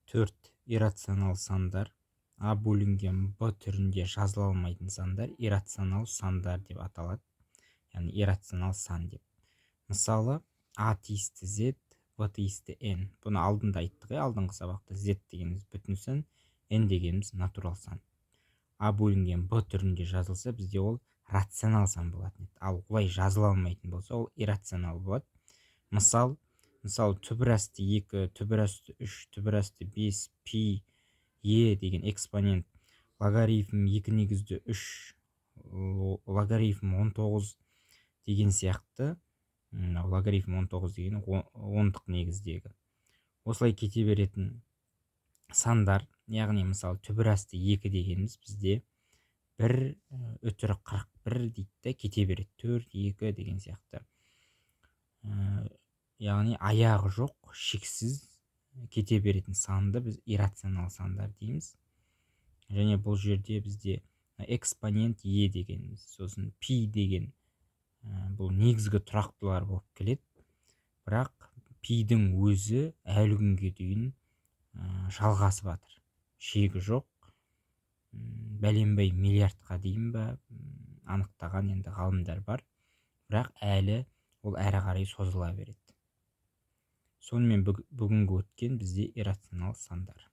Төрт иррационал сандар. А бөлінген Б түрінде жазыла алмайтын сандар иррационал сандар деп аталады. Яғни иррационал сан деп. Мысалы, А тиісті Z, Б тиісті N. Бұны алдында айттық, алдыңғы сабақта. Z дегеніміз бүтін сан, N дегеніміз натурал сан. А бөлінген Б түрінде жазылса, бізде ол рационал сан болатын еді. Ал олай жазыла алмайтын болса, ол иррационал болады. Мысалы, түбір асты 2, түбір асты 3, түбір асты 5, пи, е деген экспонент, логарифм 2 негізді 3, логарифм 19 деген сияқты, логарифм 19 деген 10-дық негіздегі. Осылай кете беретін сандар, яғни мысалы түбір асты 2 дегеніміз бізде 1 үтірі 41 дейді, кете береді. 4, 2 деген сияқты. Яғни аяғы жоқ, шексіз кете беретін санды біз иррационал сандар дейміз. Және бұл жерде бізде экспонент е дегеніміз, сосын пи деген бұл негізгі тұрақтылар болып келеді. Бірақ пидің өзі әлі күнге дейін жалғасып жатыр. Шегі жоқ. Бәленбай миллиардқа дейін ба анықтаған енді ғалымдар бар. Бірақ әлі ол әрі қарай созыла береді. Сонымен бүгінгі өткен бізде иррационал сандар.